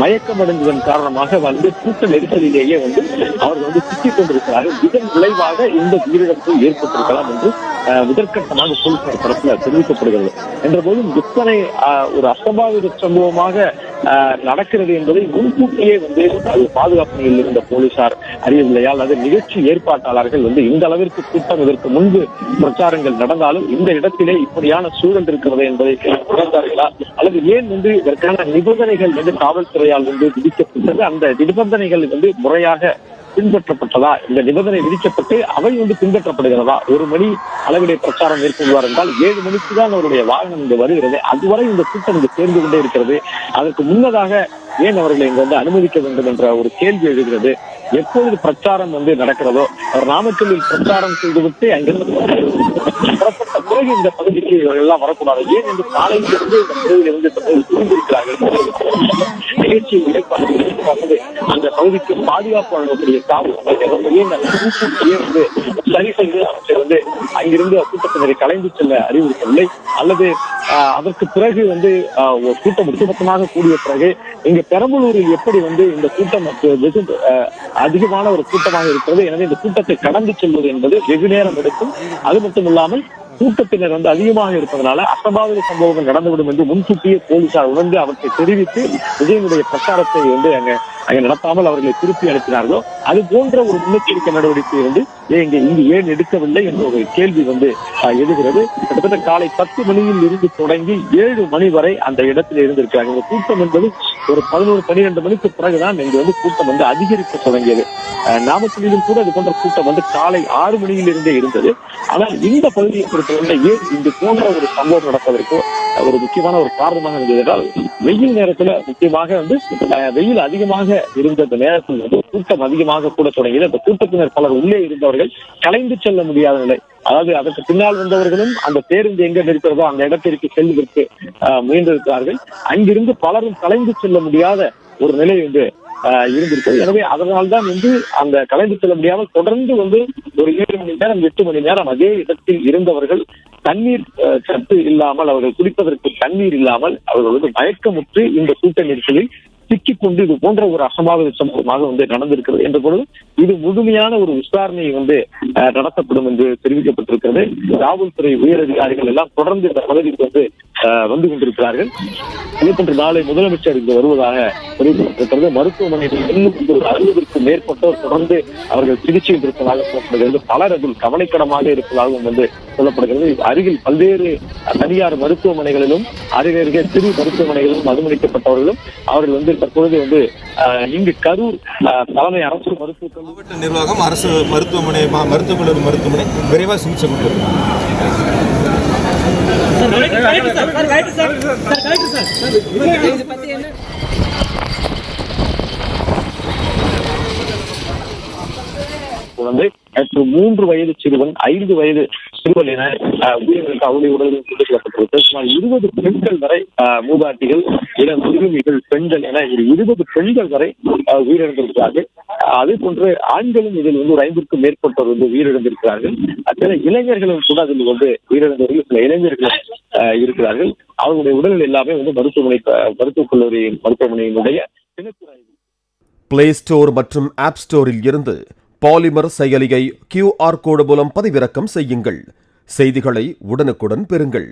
மயக்கம் அடைந்ததன் காரணமாக கூட்ட நெரிசலிலேயே அவர்கள் சிக்கிக் கொண்டிருக்கிறார்கள். இதன் விளைவாக இந்த உயிரிழப்பு ஏற்பட்டிருக்கலாம் என்று முதற்கட்டமாக போலீசார் தரப்பில் தெரிவிக்கப்படுகிறது. என்ற போதும் இத்தனை ஒரு அசம்பாவித சம்பவமாக நடக்கிறது என்பதை முன்கூட்டியே அது பாதுகாப்பு நிலையில் இருந்த போலீசார் அறியவில்லையா அல்லது நிகழ்ச்சி ஏற்பாட்டாளர்கள் இந்த அளவிற்கு கூட்டம் இதற்கு முன்பு பிரச்சாரங்கள் நடந்தாலும் இந்த இடத்திலே இப்படியான சூழல் இருக்கிறது என்பதை உணர்ந்தார்களா அல்லது ஏன் இதற்கான நிபந்தனைகள் காவல்துறையால் விதிக்கப்பட்டது, அந்த நிபந்தனைகள் முறையாக பின்பற்றப்பட்டதா, இந்த நிபந்தனை விதிக்கப்பட்டு அவை பின்பற்றப்படுகிறதா? 1 மணி அளவிலே பிரச்சாரம் மேற்கொள்வார் என்றால் 7 மணிக்கு தான் அவருடைய வாகனம் வருகிறது. அதுவரை இந்த கூட்டம் சேர்ந்து கொண்டே இருக்கிறது. அதற்கு முன்னதாக ஏன் அவர்களை அனுமதிக்க வேண்டும் என்ற ஒரு கேள்வி எழுகிறது. எப்பொழுது பிரச்சாரம் நடக்கிறதோ அவர் நாமக்கல்லில் பிரச்சாரம் செய்துவிட்டு அங்கிருந்து புறப்பட்ட பிறகு இந்த பகுதிக்கு எல்லாம் வரக்கூடாது. ஏன் என்று காலையிலிருந்து இந்த பகுதியில் புரிந்திருக்கிறார்கள். நிகழ்ச்சி அந்த பகுதிக்கு பாதுகாப்பு வழங்கக்கூடிய காவல்துறையை சரி செய்து அவற்றை அங்கிருந்து கூட்டத்தினரை கலைந்து செல்ல அறிவுறுத்தவில்லை. அல்லது அதற்கு பிறகு கூட்டம் ஒட்டுமொத்தமாக கூடிய பிறகு இங்க பெரம்பலூரில் எப்படி இந்த கூட்டம் வெகு அதிகமான ஒரு கூட்டமாக இருக்கிறது, எனவே இந்த கூட்டத்தை கடந்து செல்வது என்பது வெகு நேரம் எடுக்கும். அது மட்டும் இல்லாமல் கூட்டத்தினர் அதிகமாக இருப்பதனால அசம்பாவித சம்பவங்கள் நடந்துவிடும் என்று முன்கூட்டியே போலீசார் உணர்ந்து அவற்றை தெரிவித்து விஜயனுடைய பிரச்சாரத்தை அங்கே நடத்தாமல் அவர்களை திருப்பி அனுப்பினார்களோ அது போன்ற ஒரு முன்னெச்சரிக்கை நடவடிக்கை இங்கு ஏன் எடுக்கவில்லை என்ற ஒரு கேள்வி எழுகிறது. கிட்டத்தட்ட காலை 10 மணியில் இருந்து தொடங்கி 7 மணி வரை அந்த இடத்தில் இருந்திருக்கிறாங்க. இந்த கூட்டம் என்பது ஒரு 11-12 மணிக்கு பிறகுதான் இங்கு கூட்டம் அதிகரிக்க தொடங்கியது. நாமக்கல்லிலும் கூட இது போன்ற கூட்டம் காலை 6 மணியில் இருந்தே இருந்தது. ஆனால் இந்த பகுதியை பொறுத்தவரை ஏன் இந்த போன்ற ஒரு சம்பவம் நடப்பதற்கு ஒரு முக்கியமான ஒரு காரணமாக இருந்தது என்றால் வெயில் நேரத்துல முக்கியமாக வெயில் அதிகமாக இருந்த அந்த நேரத்தில் கூட்டம் அதிகமாக கூட தொடங்கியது. அந்த கூட்டத்தினர் பலர் உள்ளே இருந்தவர்கள் கலைந்து செல்ல முடியாத நிலை. அதாவது அதற்கு பின்னால் வந்தவர்களும் அந்த பேருந்து எங்க நிற்கிறதோ அந்த இடத்திற்கு செல்வதற்கு முயன்றிருக்கிறார்கள். அங்கிருந்து பலரும் கலைந்து செல்ல முடியாத ஒரு நிலை இருந்திருக்கிறது. எனவே அதனால்தான் அந்த கலைந்து செல்ல முடியாமல் தொடர்ந்து ஒரு 7 மணி நேரம் 8 மணி நேரம் அதே இடத்தில் இருந்தவர்கள் தண்ணீர் சத்து இல்லாமல், அவர்கள் குடிப்பதற்கு தண்ணீர் இல்லாமல் அவர்கள் மயக்கமுற்று இந்த கூட்ட நெரிசலில் சிக்கிக்கொண்டு இது போன்ற ஒரு அசம்பாவித சம்பவமாக நடந்திருக்கிறது என்ற பொழுது இது முழுமையான ஒரு விசாரணை நடத்தப்படும் என்று தெரிவிக்கப்பட்டிருக்கிறது. காவல்துறை உயரதிகாரிகள் எல்லாம் தொடர்ந்து இந்த பகுதிக்கு வந்து கொண்டிருக்கிறார்கள். இதேபோன்று நாளை முதலமைச்சர் இங்கு வருவதாக தெரிவிக்கப்பட்டிருக்கிறது. மருத்துவமனையில் இன்னும் 60க்கும் மேற்பட்டோர் தொடர்ந்து அவர்கள் சிகிச்சையில் இருப்பதாக சொல்லப்படுகிறது. பலர் அதில் கவலைக்கிடமாக இருப்பதாகவும் சொல்லப்படுகிறது. அருகில் பல்வேறு தனியார் மருத்துவமனைகளிலும் அருகே சிறு மருத்துவமனைகளிலும் அனுமதிக்கப்பட்டவர்களும் அவர்கள் தற்பொழுது இங்கு கரூர் தலைமை அரசு மருத்துவ மாவட்ட நிர்வாகம் அரசு மருத்துவமனை மருத்துவக் கல்லூரி மருத்துவமனை விரைவாக சிகிச்சை குழந்தை மற்றும் 3 வயது சிறுவன் 5 வயது சிறுவன் என உயிரிழந்த அவருடைய உடலில் கொண்டு செல்லப்பட்டிருக்கு. சுமார் 20 பெண்கள் வரை மூதாட்டிகள், இளம் சிறுமிகள், பெண்கள் என 20 பெண்கள் வரை உயிரிழந்திருக்கிறார்கள். அதே போன்று ஆண்களும் இதில் ஒரு 5க்கும் மேற்பட்டோர் உயிரிழந்திருக்கிறார்கள். சில இளைஞர்களும் கூட அதில் உயிரிழந்தவர்கள் சில இளைஞர்கள் இருக்கிறார்கள். அவர்களுடைய உடல்கள் எல்லாமே மருத்துவக் கல்லூரி மருத்துவமனையினுடைய பிளே ஸ்டோர் மற்றும் ஆப் ஸ்டோரில் இருந்து பாலிமர் செயலியை QR கோடு மூலம் பதிவிறக்கம் செய்யுங்கள். செய்திகளை உடனுக்குடன் பெறுங்கள்.